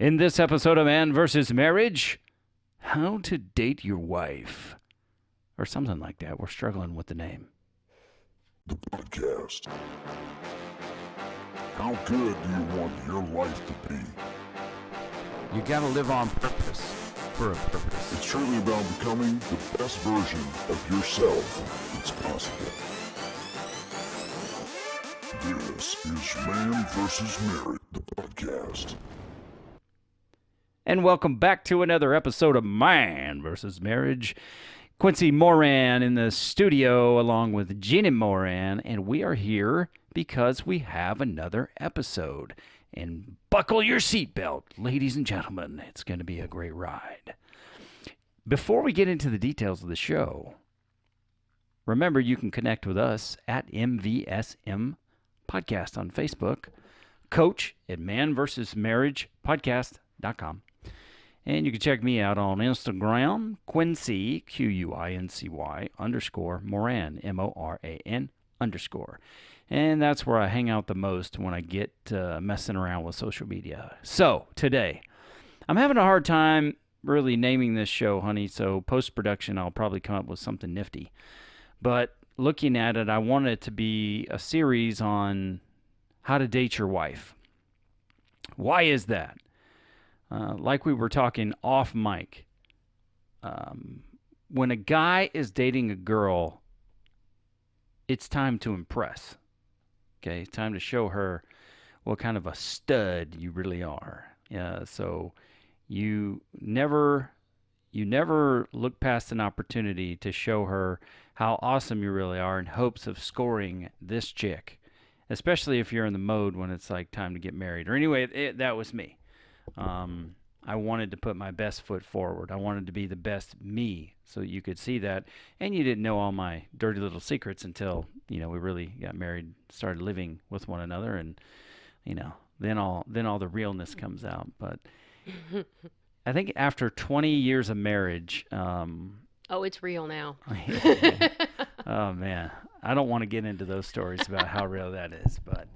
In this episode of Man vs. Marriage, how to date your wife. Or something like that. We're struggling with the name. The podcast. How good do you want your life to be? You gotta live on purpose, for a purpose. It's truly about becoming the best version of yourself that's possible. This is Man vs. Marriage, the podcast. And welcome back to another episode of Man vs. Marriage. Quincy Moran in the studio along with Gina Moran, and we are here because we have another episode. And buckle your seatbelt, ladies and gentlemen. It's going to be a great ride. Before we get into the details of the show, remember you can connect with us at MVSM Podcast on Facebook, coach at manvsmarriagepodcast.com. And you can check me out on Instagram, Quincy, Quincy _ Moran, Moran _. And that's where I hang out the most when I get messing around with social media. So, today, I'm having a hard time really naming this show, honey, so post-production I'll probably come up with something nifty. But looking at it, I want it to be a series on how to date your wife. Why is that? Like we were talking off mic, when a guy is dating a girl, it's time to impress. Okay, it's time to show her what kind of a stud you really are. So you never look past an opportunity to show her how awesome you really are in hopes of scoring this chick, especially if you're in the mode when it's like time to get married. Or anyway, that was me. I wanted to put my best foot forward. I wanted to be the best me so you could see that. And you didn't know all my dirty little secrets until, we really got married, started living with one another, and, then all the realness comes out. But I think after 20 years of marriage... Oh, it's real now. Oh, man. I don't want to get into those stories about how real that is, but...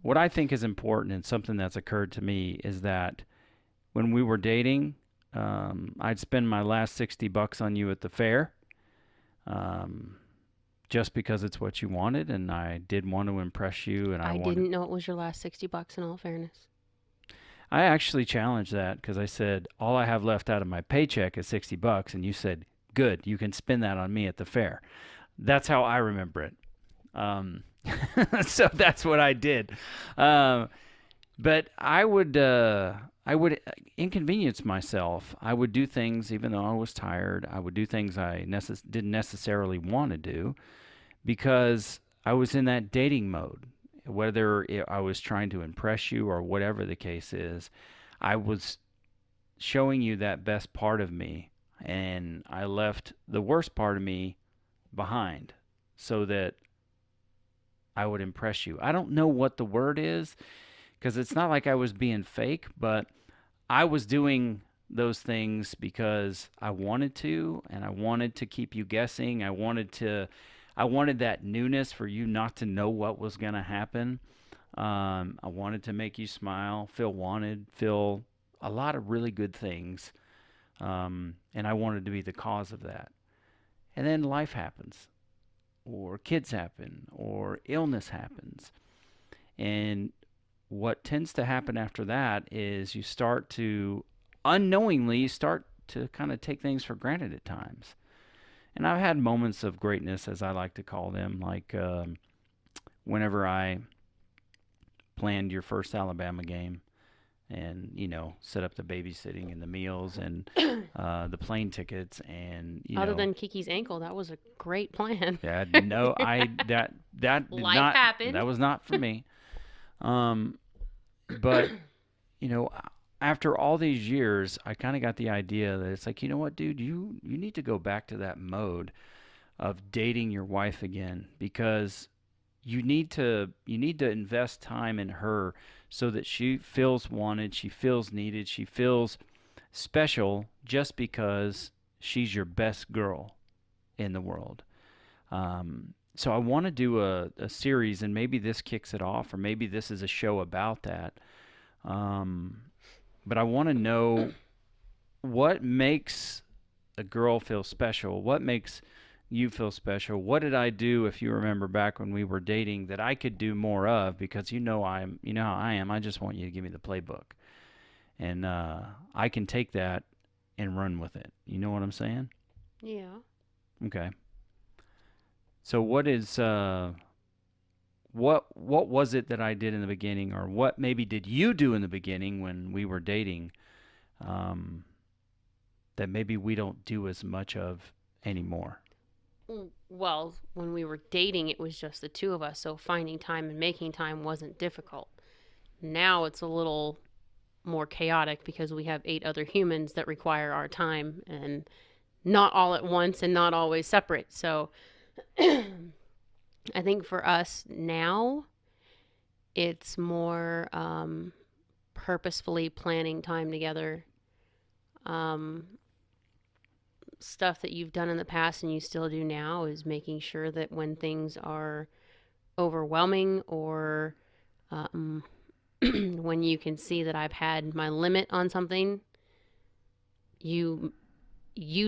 what I think is important and something that's occurred to me is that when we were dating, I'd spend my last $60 on you at the fair, just because it's what you wanted, and I did want to impress you. And I didn't know it was your last $60. In all fairness, I actually challenged that because I said all I have left out of my paycheck is $60, and you said, "Good, you can spend that on me at the fair." That's how I remember it. So that's what I did. But I would inconvenience myself. I would do things, even though I was tired. I would do things I didn't necessarily want to do because I was in that dating mode. Whether I was trying to impress you or whatever the case is, I was showing you that best part of me, and I left the worst part of me behind so that I would impress you. I don't know what the word is because it's not like I was being fake, but I was doing those things because I wanted to, and I wanted to keep you guessing. I wanted that newness for you not to know what was going to happen. I wanted to make you smile, feel wanted, feel a lot of really good things. And I wanted to be the cause of that. And then life happens. Or kids happen, or illness happens. And what tends to happen after that is you start to, unknowingly, kind of take things for granted at times. And I've had moments of greatness, as I like to call them, like whenever I planned your first Alabama game and, set up the babysitting and the meals and the plane tickets and, Other than Kiki's ankle, that was a great plan. Yeah, no, that did Life not, happened. That was not for me. But, after all these years, I kind of got the idea that it's like, you know what, dude, you need to go back to that mode of dating your wife again, because you need to invest time in her so that she feels wanted, she feels needed, she feels special just because she's your best girl in the world. So I want to do a series, and maybe this kicks it off, or maybe this is a show about that. But I want to know what makes a girl feel special. What makes you feel special? What did I do, if you remember back when we were dating, that I could do more of? Because you know how I am. I just want you to give me the playbook, and I can take that and run with it. You know what I'm saying? Yeah. Okay. So what was it that I did in the beginning, or what maybe did you do in the beginning when we were dating, um, that maybe we don't do as much of anymore? Well, when we were dating, it was just the two of us, so finding time and making time wasn't difficult. Now it's a little more chaotic because we have 8 other humans that require our time, and not all at once and not always separate. So I think for us now, it's more purposefully planning time together. Um, Stuff that you've done in the past and you still do now is making sure that when things are overwhelming or um, when you can see that I've had my limit on something, you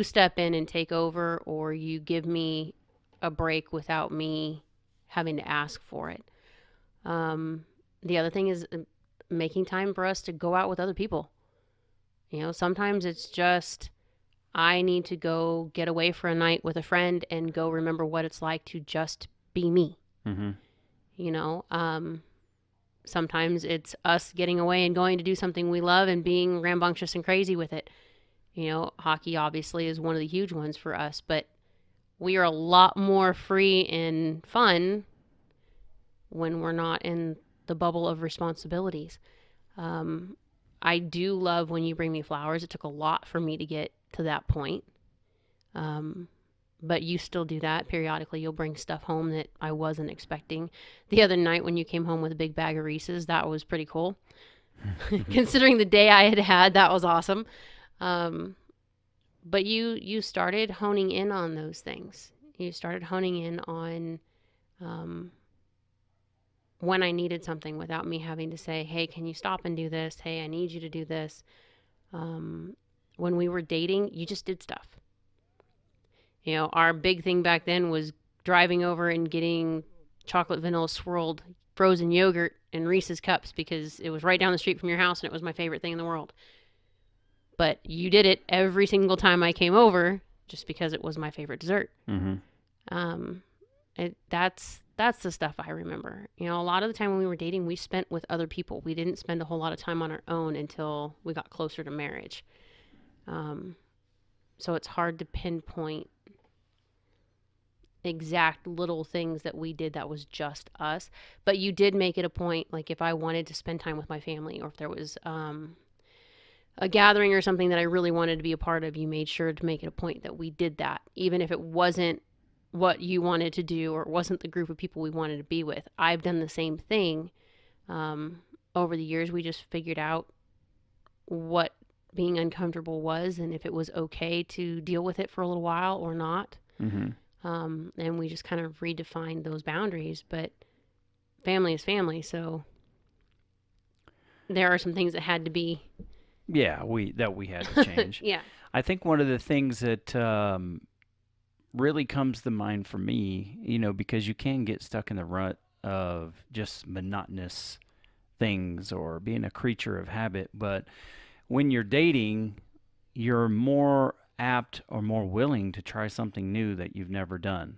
step in and take over, or you give me a break without me having to ask for it. The other thing is making time for us to go out with other people. Sometimes it's just I need to go get away for a night with a friend and go remember what it's like to just be me. Mm-hmm. You know, sometimes it's us getting away and going to do something we love and being rambunctious and crazy with it. Hockey obviously is one of the huge ones for us, but we are a lot more free and fun when we're not in the bubble of responsibilities. I do love when you bring me flowers. It took a lot for me to get to that point. But you still do that periodically. You'll bring stuff home that I wasn't expecting. The other night when you came home with a big bag of Reese's, that was pretty cool. Considering the day I had, that was awesome. But you started honing in on those things. You started honing in on when I needed something without me having to say, hey, can you stop and do this? Hey, I need you to do this. When we were dating, you just did stuff. Our big thing back then was driving over and getting chocolate vanilla swirled frozen yogurt and Reese's cups because it was right down the street from your house and it was my favorite thing in the world. But you did it every single time I came over just because it was my favorite dessert. Mm-hmm. That's the stuff I remember. A lot of the time when we were dating, we spent with other people. We didn't spend a whole lot of time on our own until we got closer to marriage. So it's hard to pinpoint exact little things that we did that was just us. But you did make it a point, like if I wanted to spend time with my family or if there was a gathering or something that I really wanted to be a part of, you made sure to make it a point that we did that, even if it wasn't what you wanted to do or it wasn't the group of people we wanted to be with. I've done the same thing. Over the years, we just figured out what being uncomfortable was and if it was okay to deal with it for a little while or not. Mm-hmm. And we just kind of redefined those boundaries. But family is family, so there are some things that had to be. Yeah, we had to change. Yeah. I think one of the things that really comes to mind for me, because you can get stuck in the rut of just monotonous things or being a creature of habit. But when you're dating, you're more apt or more willing to try something new that you've never done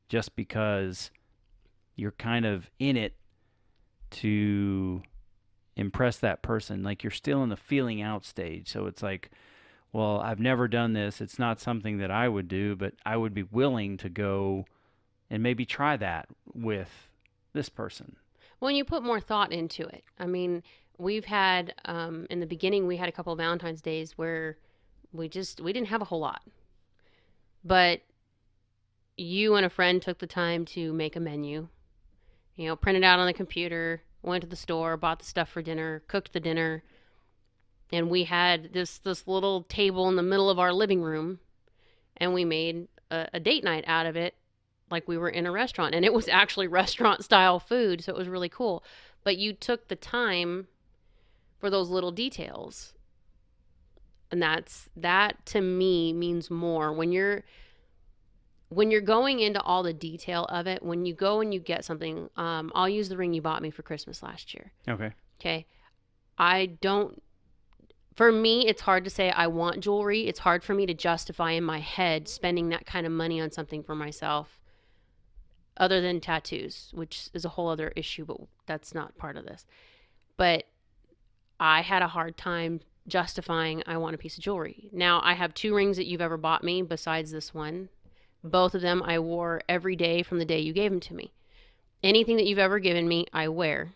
just because you're kind of in it to impress that person. Like you're still in the feeling out stage. So it's like, well, I've never done this. It's not something that I would do, but I would be willing to go and maybe try that with this person. When you put more thought into it. I mean, we've had, in the beginning, we had a couple of Valentine's days where we didn't have a whole lot. But you and a friend took the time to make a menu, print it out on the computer, went to the store, bought the stuff for dinner, cooked the dinner. And we had this little table in the middle of our living room, and we made a date night out of it like we were in a restaurant. And it was actually restaurant-style food, so it was really cool. But you took the time for those little details. And that to me means more when you're going into all the detail of it. When you go and you get something, I'll use the ring you bought me for Christmas last year. Okay. For me, it's hard to say I want jewelry. It's hard for me to justify in my head spending that kind of money on something for myself other than tattoos, which is a whole other issue, but that's not part of this. But I had a hard time justifying I want a piece of jewelry. Now, I have 2 rings that you've ever bought me besides this one. Both of them I wore every day from the day you gave them to me. Anything that you've ever given me, I wear,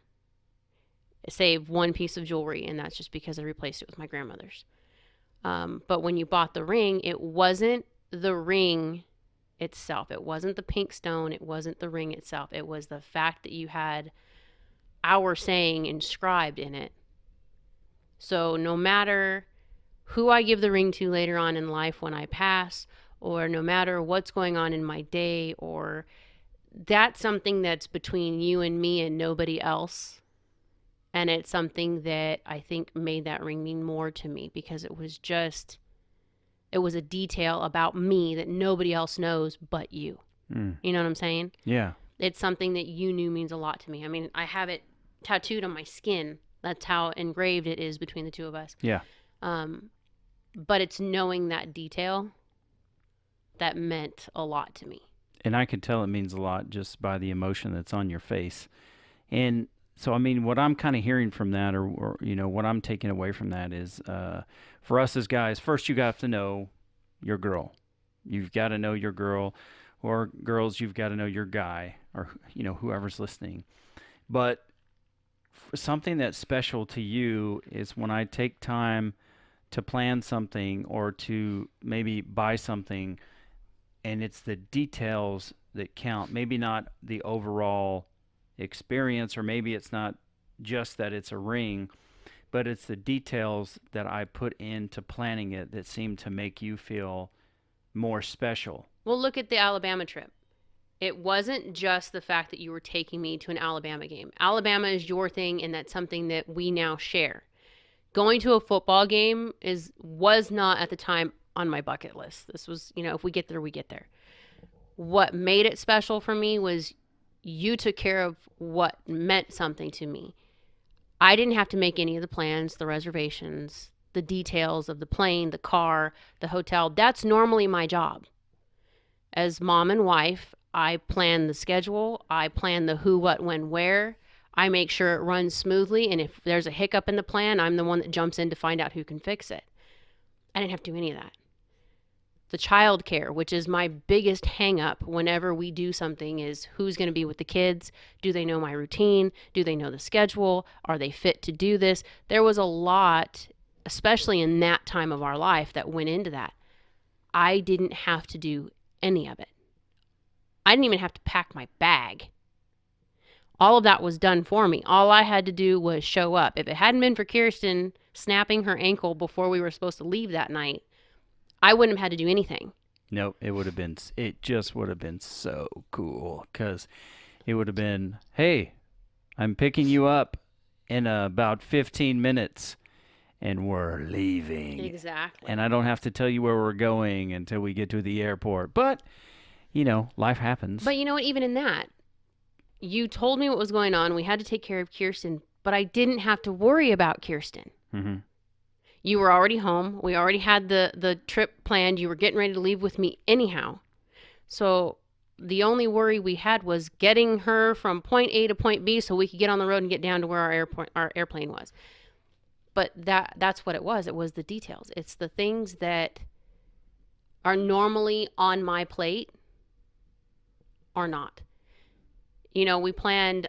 save one piece of jewelry, and that's just because I replaced it with my grandmother's. But when you bought the ring, it wasn't the ring itself. It wasn't the pink stone. It wasn't the ring itself. It was the fact that you had our saying inscribed in it. So no matter who I give the ring to later on in life when I pass, or no matter what's going on in my day, or that's something that's between you and me and nobody else. And it's something that I think made that ring mean more to me because it was a detail about me that nobody else knows but you. You know what I'm saying? Yeah. It's something that you knew means a lot to me. I mean, I have it tattooed on my skin. That's how engraved it is between the two of us. Yeah. But it's knowing that detail that meant a lot to me. And I could tell it means a lot just by the emotion that's on your face. And so, I mean, what I'm kind of hearing from that, or what I'm taking away from that is, for us as guys, first you got to know your girl. You've got to know your girl, or girls, you've got to know your guy, or whoever's listening. But something that's special to you is when I take time to plan something or to maybe buy something, and it's the details that count. Maybe not the overall experience, or maybe it's not just that it's a ring, but it's the details that I put into planning it that seem to make you feel more special. Well, look at the Alabama trip. It wasn't just the fact that you were taking me to an Alabama game. Alabama is your thing, and that's something that we now share. Going to a football game was not at the time on my bucket list. This was, if we get there, we get there. What made it special for me was you took care of what meant something to me. I didn't have to make any of the plans, the reservations, the details of the plane, the car, the hotel. That's normally my job. As mom and wife, I plan the schedule. I plan the who, what, when, where. I make sure it runs smoothly. And if there's a hiccup in the plan, I'm the one that jumps in to find out who can fix it. I didn't have to do any of that. The child care, which is my biggest hang up whenever we do something, is who's going to be with the kids? Do they know my routine? Do they know the schedule? Are they fit to do this? There was a lot, especially in that time of our life, that went into that. I didn't have to do any of it. I didn't even have to pack my bag. All of that was done for me. All I had to do was show up. If it hadn't been for Kirsten snapping her ankle before we were supposed to leave that night, I wouldn't have had to do anything. Nope, it just would have been so cool, because it would have been, hey, I'm picking you up in about 15 minutes, and we're leaving. Exactly. And I don't have to tell you where we're going until we get to the airport. But, life happens. But you know what, even in that, you told me what was going on. We had to take care of Kirsten, but I didn't have to worry about Kirsten. Mm-hmm. You were already home. We already had the trip planned. You were getting ready to leave with me anyhow. So the only worry we had was getting her from point A to point B so we could get on the road and get down to where our airplane was. But that's what it was. It was the details. It's the things that are normally on my plate are not. We planned...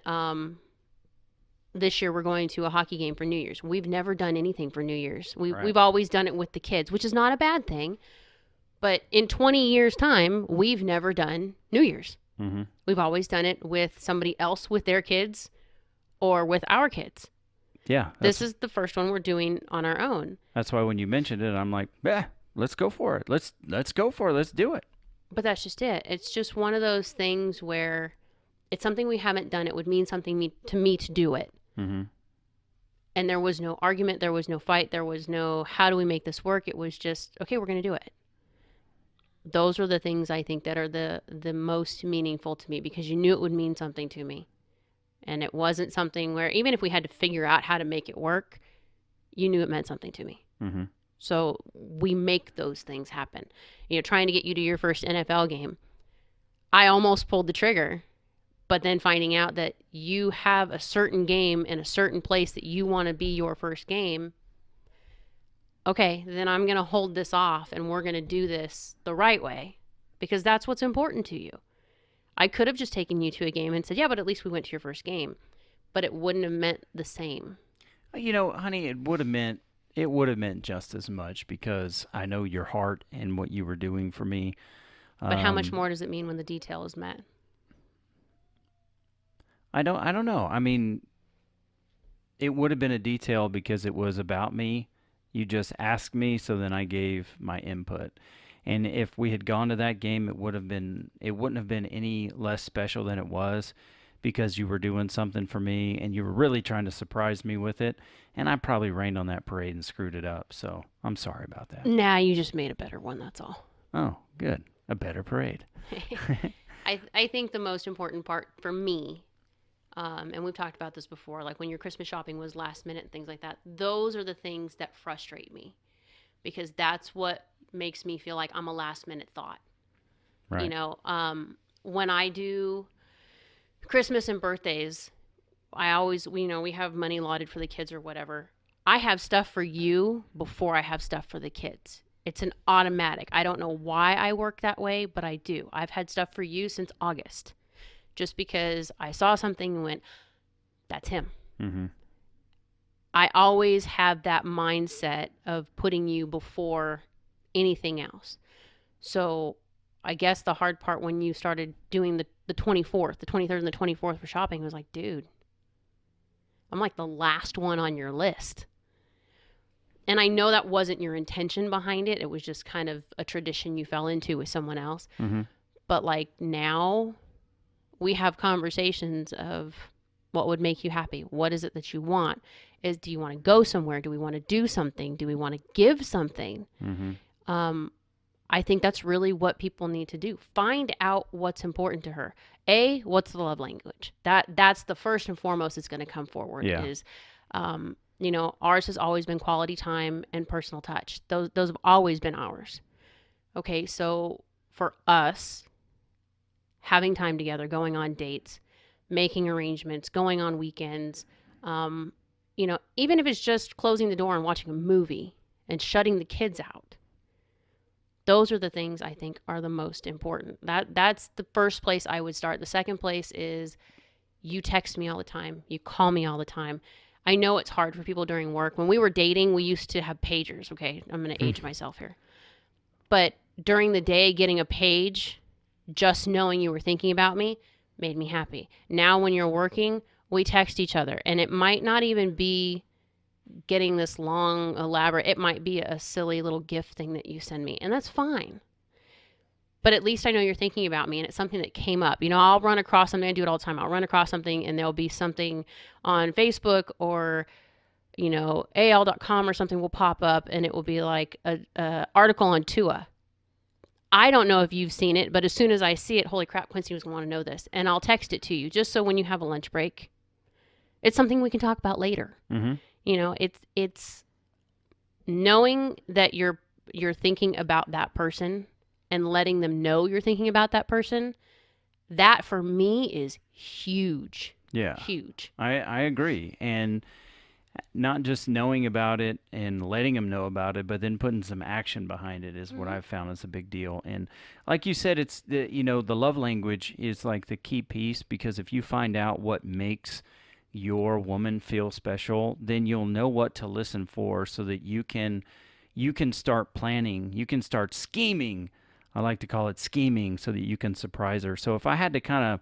this year we're going to a hockey game for New Year's. We've never done anything for New Year's. We've always done it with the kids, which is not a bad thing. But in 20 years' time, we've never done New Year's. Mm-hmm. We've always done it with somebody else with their kids or with our kids. Yeah. This is the first one we're doing on our own. That's why when you mentioned it, I'm like, let's go for it. Let's go for it. Let's do it. But that's just it. It's just one of those things where it's something we haven't done. It would mean something to me to do it. Mm-hmm. And there was no argument, there was no fight, there was no how do we make this work. It was just, okay, we're going to do it. Those are the things I think that are the most meaningful to me, because you knew it would mean something to me. And it wasn't something where, even if we had to figure out how to make it work, you knew it meant something to me. Mm-hmm. So we make those things happen. Trying to get you to your first NFL game. I almost pulled the trigger, but then finding out that you have a certain game in a certain place that you want to be your first game. Okay, then I'm going to hold this off and we're going to do this the right way, because that's what's important to you. I could have just taken you to a game and said, yeah, but at least we went to your first game. But it wouldn't have meant the same. Honey, it would have meant just as much, because I know your heart and what you were doing for me. But how much more does it mean when the detail is met? I don't know. I mean, it would have been a detail because it was about me. You just asked me, so then I gave my input. And if we had gone to that game, it wouldn't have been any less special than it was, because you were doing something for me and you were really trying to surprise me with it. And I probably rained on that parade and screwed it up. So I'm sorry about that. Nah, you just made a better one, that's all. Oh, good. A better parade. I think the most important part for me, and we've talked about this before, like when your Christmas shopping was last minute and things like that, those are the things that frustrate me, because that's what makes me feel like I'm a last minute thought. Right. When I do Christmas and birthdays, I always, we have money allotted for the kids or whatever. I have stuff for you before I have stuff for the kids. It's an automatic. I don't know why I work that way, but I do. I've had stuff for you since August, just because I saw something and went, that's him. Mm-hmm. I always have that mindset of putting you before anything else. So I guess the hard part when you started doing the 24th, the 23rd and the 24th for shopping, was like, dude, I'm like the last one on your list. And I know that wasn't your intention behind it. It was just kind of a tradition you fell into with someone else. Mm-hmm. But like now we have conversations of what would make you happy. What is it that you want? Do you want to go somewhere? Do we want to do something? Do we want to give something? Mm-hmm. I think that's really what people need to do. Find out what's important to her. What's the love language? That's the first and foremost that's going to come forward. Yeah. Is, ours has always been quality time and personal touch. Those have always been ours. Okay, so for us, having time together, going on dates, making arrangements, going on weekends, even if it's just closing the door and watching a movie and shutting the kids out. Those are the things I think are the most important. That's the first place I would start. The second place is you text me all the time. You call me all the time. I know it's hard for people during work. When we were dating, we used to have pagers. Okay, I'm going to age myself here. But during the day, getting a page, just knowing you were thinking about me, made me happy. Now when you're working, we text each other. And it might not even be getting this long, elaborate, it might be a silly little gift thing that you send me. And that's fine. But at least I know you're thinking about me, and it's something that came up. I'll run across something. I do it all the time. I'll run across something, and there'll be something on Facebook or, AL.com or something will pop up, and it will be like a article on Tua. I don't know if you've seen it, but as soon as I see it, holy crap, Quincy was going to want to know this. And I'll text it to you just so when you have a lunch break, it's something we can talk about later. Mm-hmm. It's knowing that you're thinking about that person and letting them know you're thinking about that person. That for me is huge. Yeah. Huge. I agree. And not just knowing about it and letting them know about it, but then putting some action behind it is what I've found is a big deal. And like you said, it's the love language is like the key piece, because if you find out what makes your woman feel special, then you'll know what to listen for, so that you can start planning, you can start scheming. I like to call it scheming, so that you can surprise her. So if I had to kind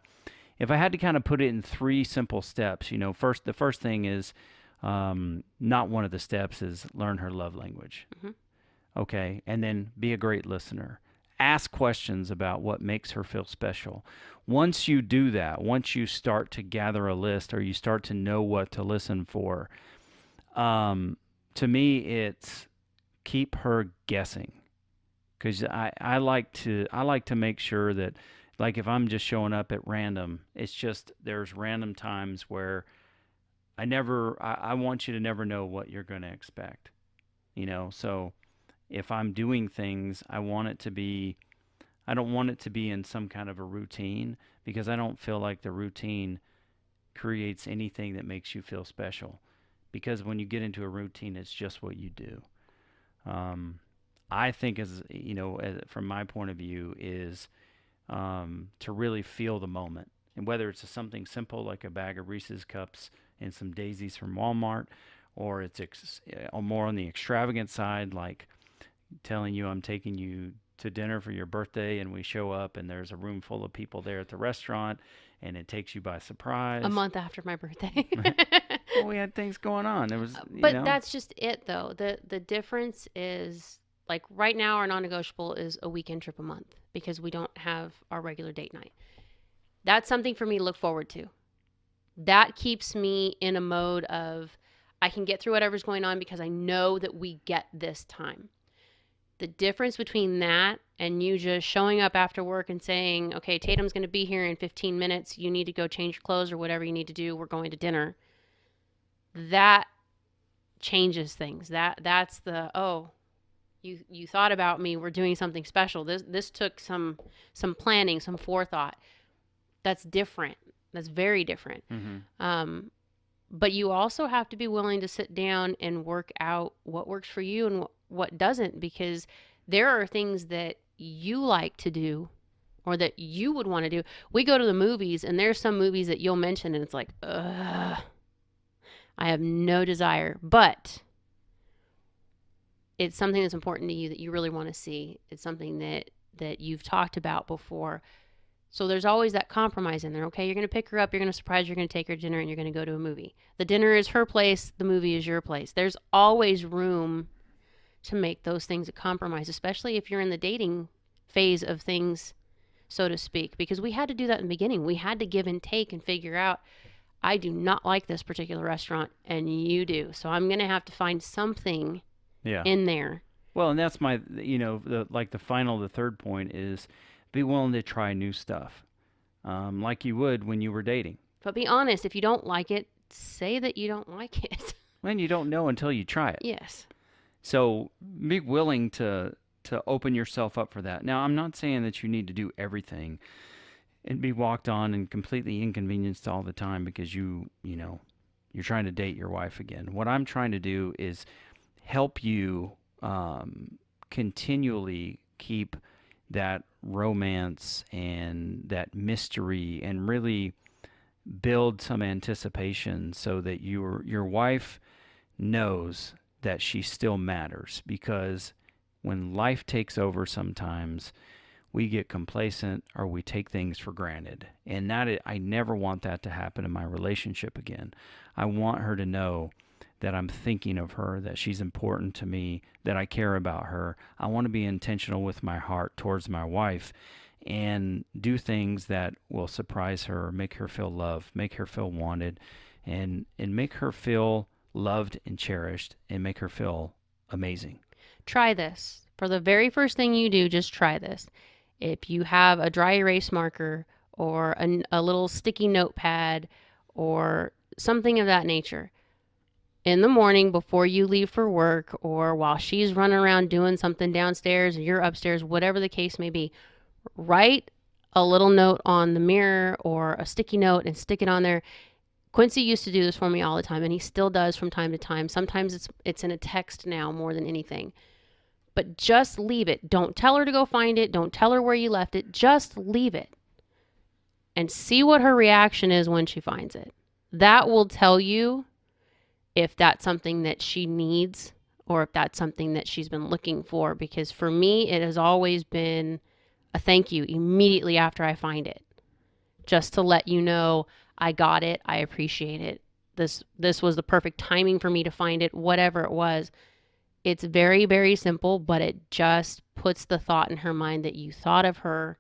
of put it in 3 simple steps, the first thing is not one of the steps is learn her love language. Mm-hmm. Okay, and then be a great listener. Ask questions about what makes her feel special. Once you do that, once you start to gather a list, or you start to know what to listen for, To me, it's keep her guessing, because I like to make sure that, like, if I'm just showing up at random, it's just there's random times where I want you to never know what you're going to expect, so if I'm doing things, I don't want it to be in some kind of a routine, because I don't feel like the routine creates anything that makes you feel special, because when you get into a routine, it's just what you do. um, I think, from my point of view, is to really feel the moment. And whether it's something simple like a bag of Reese's cups and some daisies from Walmart, or it's or more on the extravagant side, like telling you I'm taking you to dinner for your birthday, and we show up and there's a room full of people there at the restaurant, and it takes you by surprise. A month after my birthday. Well, we had things going on. It was, But that's just it, though. The difference is, like, right now our non-negotiable is a weekend trip a month because we don't have our regular date night. That's something for me to look forward to. That keeps me in a mode of I can get through whatever's going on because I know that we get this time. The difference between that and you just showing up after work and saying, okay, Tatum's going to be here in 15 minutes. You need to go change your clothes or whatever you need to do. We're going to dinner. That changes things. That's the, oh, you thought about me. We're doing something special. This took some planning, some forethought. That's different. That's very different. Mm-hmm. But you also have to be willing to sit down and work out what works for you and what doesn't, because there are things that you like to do or that you would want to do. We go to the movies, and there's some movies that you'll mention and it's like, ugh, I have no desire, but it's something that's important to you that you really want to see. It's something that you've talked about before. So there's always that compromise in there. Okay, you're going to pick her up, you're going to surprise her, you're going to take her to dinner, and you're going to go to a movie. The dinner is her place, the movie is your place. There's always room to make those things a compromise, especially if you're in the dating phase of things, so to speak, because we had to do that in the beginning. We had to give and take and figure out, I do not like this particular restaurant, and you do. So I'm going to have to find something in there. Well, and that's my, the third point is be willing to try new stuff, like you would when you were dating. But be honest, if you don't like it, say that you don't like it. When you don't know until you try it. Yes. So be willing to open yourself up for that. Now, I'm not saying that you need to do everything and be walked on and completely inconvenienced all the time because you're trying to date your wife again. What I'm trying to do is help you continually keep that romance and that mystery, and really build some anticipation so that your wife knows that she still matters. Because when life takes over, sometimes we get complacent or we take things for granted, and I never want that to happen in my relationship again. I want her to know that I'm thinking of her, that she's important to me, that I care about her. I want to be intentional with my heart towards my wife and do things that will surprise her, make her feel loved, make her feel wanted, and make her feel loved and cherished, and make her feel amazing. Try this. For the very first thing you do, just try this. If you have a dry erase marker or a little sticky notepad or something of that nature, in the morning before you leave for work, or while she's running around doing something downstairs and you're upstairs, whatever the case may be, write a little note on the mirror or a sticky note and stick it on there. Quincy used to do this for me all the time, and he still does from time to time. Sometimes it's in a text now more than anything. But just leave it. Don't tell her to go find it. Don't tell her where you left it. Just leave it and see what her reaction is when she finds it. That will tell you if that's something that she needs or if that's something that she's been looking for. Because for me, it has always been a thank you immediately after I find it, just to let you know I got it, I appreciate it. This was the perfect timing for me to find it, whatever it was. It's very, very simple, but it just puts the thought in her mind that you thought of her.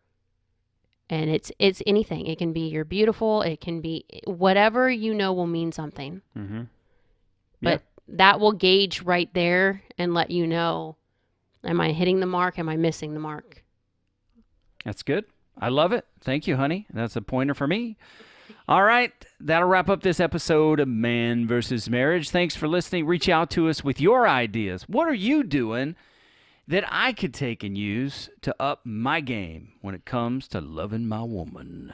And it's anything. It can be you're beautiful. It can be whatever will mean something. Mm-hmm. But that will gauge right there and let you know, am I hitting the mark? Am I missing the mark? That's good. I love it. Thank you, honey. That's a pointer for me. All right. That'll wrap up this episode of Man vs. Marriage. Thanks for listening. Reach out to us with your ideas. What are you doing that I could take and use to up my game when it comes to loving my woman?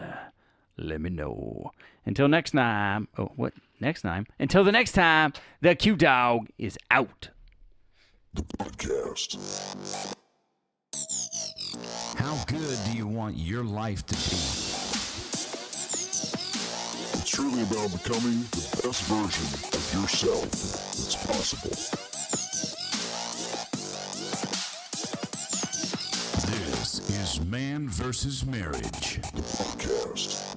Let me know. Until next time. Oh, what? Next time? Until the next time, the Q Dog is out. The podcast. How good do you want your life to be? It's really about becoming the best version of yourself that's possible. This is Man vs. Marriage. The podcast.